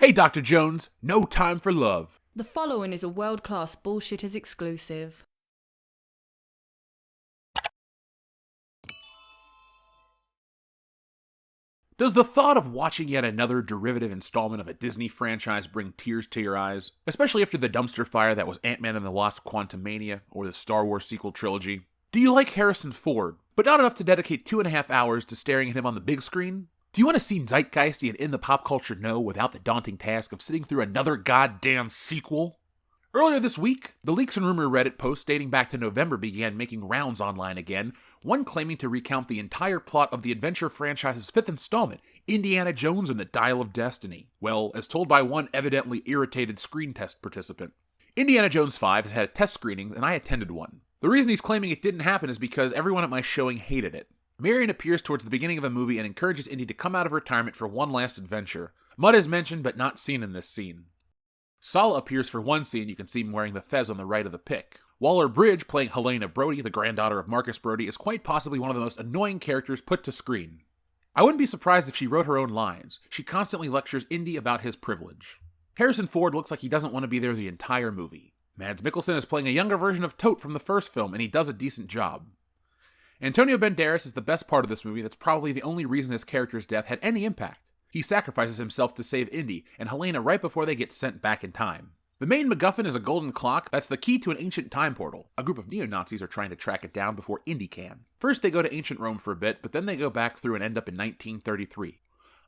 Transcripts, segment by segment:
Hey, Dr. Jones, no time for love. The following is a world-class Bullshitters exclusive. Does the thought of watching yet another derivative installment of a Disney franchise bring tears to your eyes? Especially after the dumpster fire that was Ant-Man and the Wasp: Quantumania, or the Star Wars sequel trilogy? Do you like Harrison Ford, but not enough to dedicate 2.5 hours to staring at him on the big screen? Do you want to seem zeitgeisty and in the pop culture know without the daunting task of sitting through another goddamn sequel? Earlier this week, the leaks and rumor Reddit posts dating back to November began making rounds online again, one claiming to recount the entire plot of the adventure franchise's fifth installment, Indiana Jones and the Dial of Destiny. Well, as told by one evidently irritated screen test participant. Indiana Jones 5 has had a test screening, and I attended one. The reason he's claiming it didn't happen is because everyone at my showing hated it. Marion appears towards the beginning of the movie and encourages Indy to come out of retirement for one last adventure. Mutt is mentioned but not seen in this scene. Sala appears for one scene. You can see him wearing the fez on the right of the pic. Waller-Bridge, playing Helena Brody, the granddaughter of Marcus Brody, is quite possibly one of the most annoying characters put to screen. I wouldn't be surprised if she wrote her own lines. She constantly lectures Indy about his privilege. Harrison Ford looks like he doesn't want to be there the entire movie. Mads Mikkelsen is playing a younger version of Toht from the first film, and he does a decent job. Antonio Banderas is the best part of this movie. That's probably the only reason his character's death had any impact. He sacrifices himself to save Indy and Helena right before they get sent back in time. The main MacGuffin is a golden clock that's the key to an ancient time portal. A group of neo-Nazis are trying to track it down before Indy can. First they go to ancient Rome for a bit, but then they go back through and end up in 1933.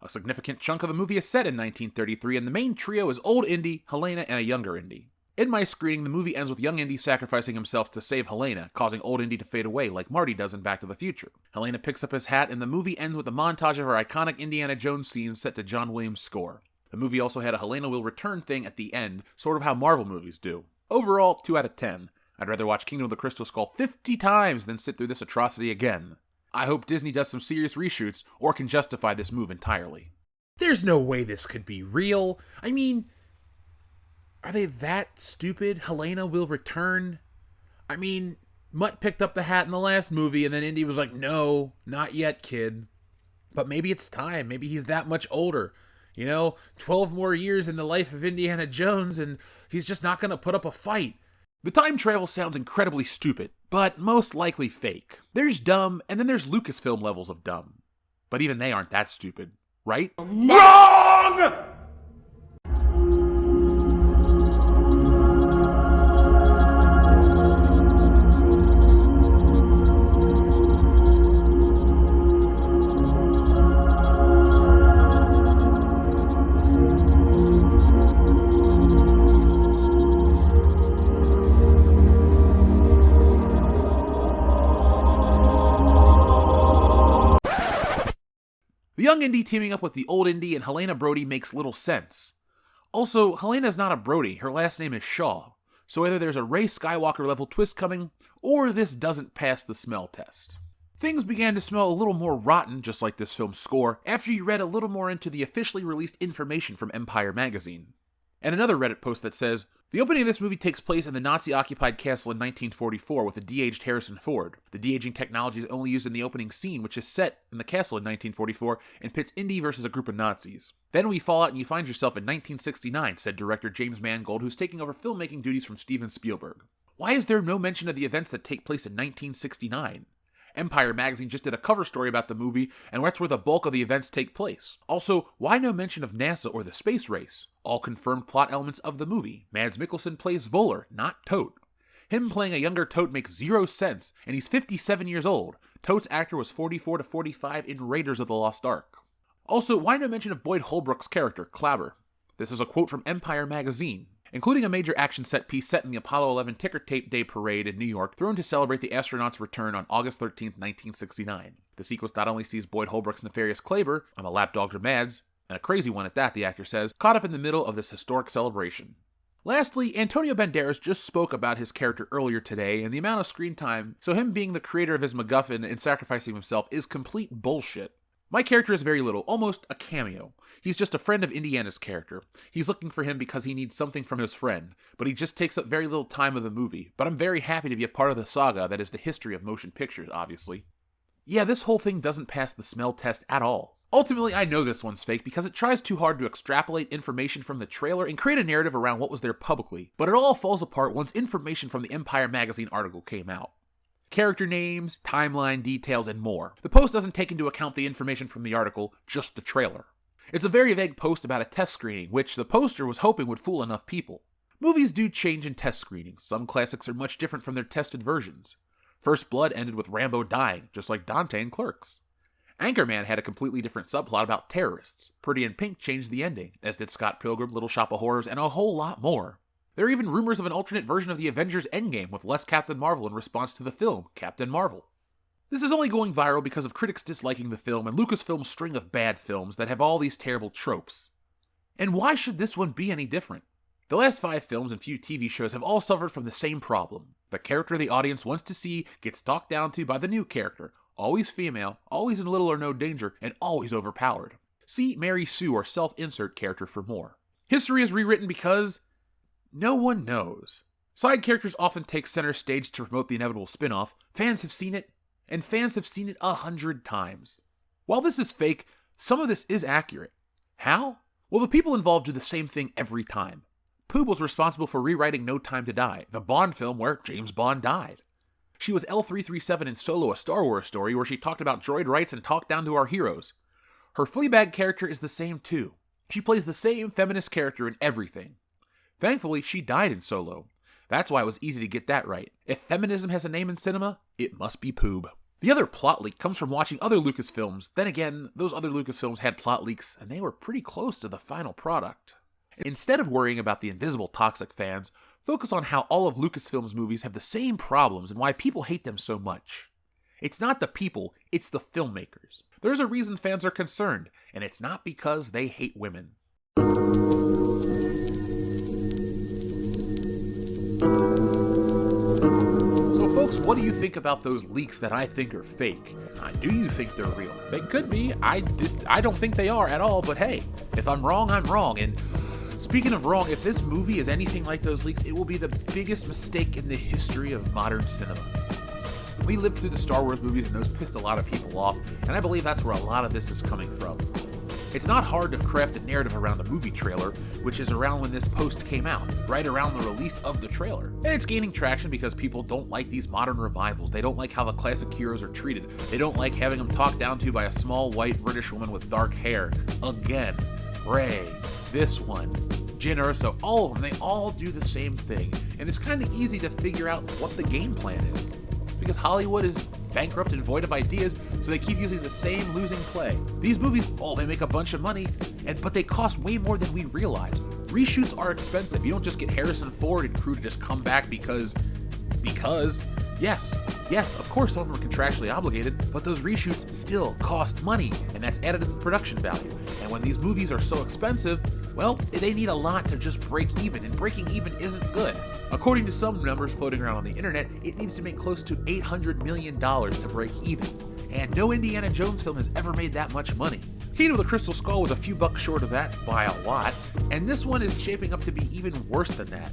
A significant chunk of the movie is set in 1933, and the main trio is old Indy, Helena, and a younger Indy. In my screening, the movie ends with young Indy sacrificing himself to save Helena, causing old Indy to fade away like Marty does in Back to the Future. Helena picks up his hat, and the movie ends with a montage of her iconic Indiana Jones scenes set to John Williams' score. The movie also had a Helena will return thing at the end, sort of how Marvel movies do. Overall, 2 out of 10. I'd rather watch Kingdom of the Crystal Skull 50 times than sit through this atrocity again. I hope Disney does some serious reshoots, or can justify this move entirely. There's no way this could be real. I mean, are they that stupid? Helena will return? I mean, Mutt picked up the hat in the last movie, and then Indy was like, no, not yet, kid. But maybe it's time. Maybe he's that much older. 12 more years in the life of Indiana Jones, and he's just not going to put up a fight. The time travel sounds incredibly stupid, but most likely fake. There's dumb, and then there's Lucasfilm levels of dumb. But even they aren't that stupid, right? WRONG! The young Indy teaming up with the old Indy and Helena Brody makes little sense. Also, Helena's not a Brody, her last name is Shaw, so either there's a Rey Skywalker level twist coming, or this doesn't pass the smell test. Things began to smell a little more rotten, just like this film's score, after you read a little more into the officially released information from Empire magazine. And another Reddit post that says, the opening of this movie takes place in the Nazi-occupied castle in 1944 with a de-aged Harrison Ford. The de-aging technology is only used in the opening scene, which is set in the castle in 1944, and pits Indy versus a group of Nazis. Then we fall out and you find yourself in 1969, said director James Mangold, who's taking over filmmaking duties from Steven Spielberg. Why is there no mention of the events that take place in 1969? Empire magazine just did a cover story about the movie, and that's where the bulk of the events take place. Also, why no mention of NASA or the space race? All confirmed plot elements of the movie. Mads Mikkelsen plays Voller, not Toht. Him playing a younger Toht makes zero sense, and he's 57 years old. Toht's actor was 44 to 45 in Raiders of the Lost Ark. Also, why no mention of Boyd Holbrook's character, Clabber? This is a quote from Empire magazine. Including a major action set piece set in the Apollo 11 Ticker Tape Day Parade in New York, thrown to celebrate the astronauts' return on August 13, 1969. The sequence not only sees Boyd Holbrook's nefarious Clabber, I'm a lapdog to Mads, and a crazy one at that, the actor says, caught up in the middle of this historic celebration. Lastly, Antonio Banderas just spoke about his character earlier today and the amount of screen time, so him being the creator of his MacGuffin and sacrificing himself is complete bullshit. My character is very little, almost a cameo. He's just a friend of Indiana's character. He's looking for him because he needs something from his friend, but he just takes up very little time of the movie. But I'm very happy to be a part of the saga that is the history of motion pictures, obviously. Yeah, this whole thing doesn't pass the smell test at all. Ultimately, I know this one's fake because it tries too hard to extrapolate information from the trailer and create a narrative around what was there publicly, but it all falls apart once information from the Empire magazine article came out. Character names, timeline details, and more. The post doesn't take into account the information from the article, just the trailer. It's a very vague post about a test screening, which the poster was hoping would fool enough people. Movies do change in test screenings. Some classics are much different from their tested versions. First Blood ended with Rambo dying, just like Dante in Clerks. Anchorman had a completely different subplot about terrorists. Pretty in Pink changed the ending, as did Scott Pilgrim, Little Shop of Horrors, and a whole lot more. There are even rumors of an alternate version of the Avengers Endgame with less Captain Marvel in response to the film, Captain Marvel. This is only going viral because of critics disliking the film and Lucasfilm's string of bad films that have all these terrible tropes. And why should this one be any different? The last 5 films and few TV shows have all suffered from the same problem. The character the audience wants to see gets talked down to by the new character, always female, always in little or no danger, and always overpowered. See Mary Sue or self-insert character for more. History is rewritten because no one knows. Side characters often take center stage to promote the inevitable spin-off. Fans have seen it, and fans have seen it 100 times. While this is fake, some of this is accurate. How? Well, the people involved do the same thing every time. Pooh was responsible for rewriting No Time to Die, the Bond film where James Bond died. She was L337 in Solo, a Star Wars story where she talked about droid rights and talked down to our heroes. Her Fleabag character is the same too. She plays the same feminist character in everything. Thankfully, she died in Solo. That's why it was easy to get that right. If feminism has a name in cinema, it must be Poob. The other plot leak comes from watching other Lucasfilms. Then again, those other Lucasfilms had plot leaks, and they were pretty close to the final product. Instead of worrying about the invisible toxic fans, focus on how all of Lucasfilm's movies have the same problems and why people hate them so much. It's not the people, it's the filmmakers. There's a reason fans are concerned, and it's not because they hate women. So folks, what do you think about those leaks that I think are fake? Do you think they're real? They could be. I don't think they are at all, but hey, if I'm wrong, I'm wrong. And speaking of wrong, if this movie is anything like those leaks, it will be the biggest mistake in the history of modern cinema. We lived through the Star Wars movies and those pissed a lot of people off, and I believe that's where a lot of this is coming from. It's not hard to craft a narrative around a movie trailer, which is around when this post came out, right around the release of the trailer. And it's gaining traction because people don't like these modern revivals. They don't like how the classic heroes are treated. They don't like having them talked down to by a small white British woman with dark hair. Again, Rey, this one, Jyn Erso, all of them, they all do the same thing. And it's kind of easy to figure out what the game plan is. Because Hollywood is bankrupt and void of ideas, so they keep using the same losing play. These movies, they make a bunch of money, but they cost way more than we realize. Reshoots are expensive. You don't just get Harrison Ford and crew to just come back because, yes, of course some of them are contractually obligated, but those reshoots still cost money, and that's added to the production value. And when these movies are so expensive, well, they need a lot to just break even, and breaking even isn't good. According to some numbers floating around on the internet, it needs to make close to $800 million to break even. And no Indiana Jones film has ever made that much money. Kingdom of the Crystal Skull was a few bucks short of that by a lot, and this one is shaping up to be even worse than that.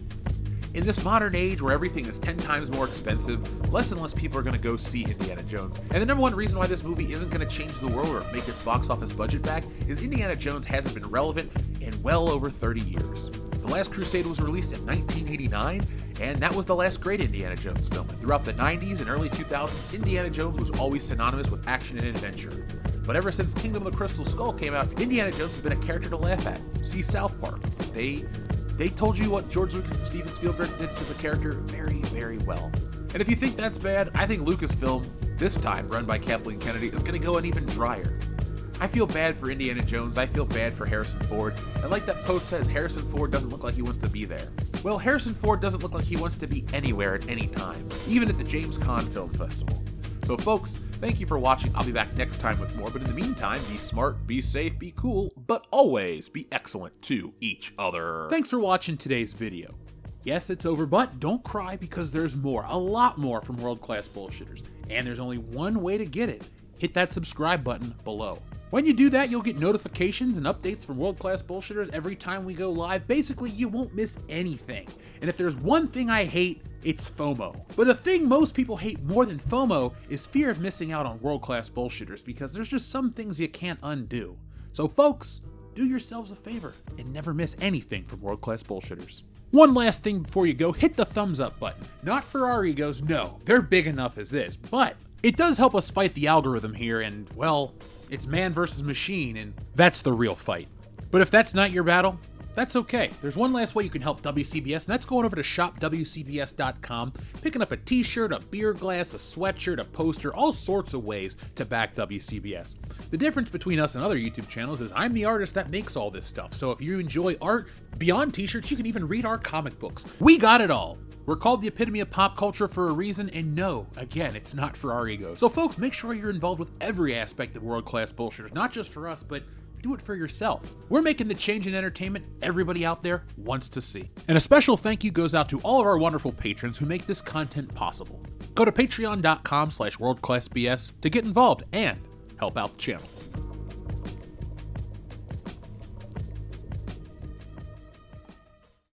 In this modern age where everything is 10 times more expensive, less and less people are going to go see Indiana Jones. And the number one reason why this movie isn't going to change the world or make its box office budget back is Indiana Jones hasn't been relevant in well over 30 years. The Last Crusade was released in 1989, and that was the last great Indiana Jones film. And throughout the 90s and early 2000s, Indiana Jones was always synonymous with action and adventure. But ever since Kingdom of the Crystal Skull came out, Indiana Jones has been a character to laugh at. See South Park. They told you what George Lucas and Steven Spielberg did to the character very, very well. And if you think that's bad, I think Lucasfilm, this time run by Kathleen Kennedy, is going to go in even drier. I feel bad for Indiana Jones, I feel bad for Harrison Ford, and like that post says, Harrison Ford doesn't look like he wants to be there. Well, Harrison Ford doesn't look like he wants to be anywhere at any time, even at the James Caan Film Festival. So folks, thank you for watching. I'll be back next time with more, but in the meantime, be smart, be safe, be cool, but always be excellent to each other. Thanks for watching today's video. Yes, it's over, but don't cry because there's more, a lot more from World Class Bullshitters, and there's only one way to get it. Hit that subscribe button below. When you do that, you'll get notifications and updates from World Class Bullshitters every time we go live. Basically, you won't miss anything. And if there's one thing I hate, it's FOMO. But the thing most people hate more than FOMO is fear of missing out on World Class Bullshitters, because there's just some things you can't undo. So folks, do yourselves a favor and never miss anything from World Class Bullshitters. One last thing before you go, hit the thumbs up button. Not for our egos, no, they're big enough as this, but it does help us fight the algorithm here, and well, it's man versus machine, and that's the real fight. But if that's not your battle, that's okay. There's one last way you can help WCBS, and that's going over to shopwcbs.com, picking up a t-shirt, a beer glass, a sweatshirt, a poster, all sorts of ways to back WCBS. The difference between us and other YouTube channels is I'm the artist that makes all this stuff, so if you enjoy art beyond t-shirts, you can even read our comic books. We got it all. We're called the epitome of pop culture for a reason, and no, again, it's not for our egos. So folks, make sure you're involved with every aspect of World Class Bullshitters, not just for us, but do it for yourself. We're making the change in entertainment everybody out there wants to see. And a special thank you goes out to all of our wonderful patrons who make this content possible. Go to patreon.com/worldclassbs to get involved and help out the channel.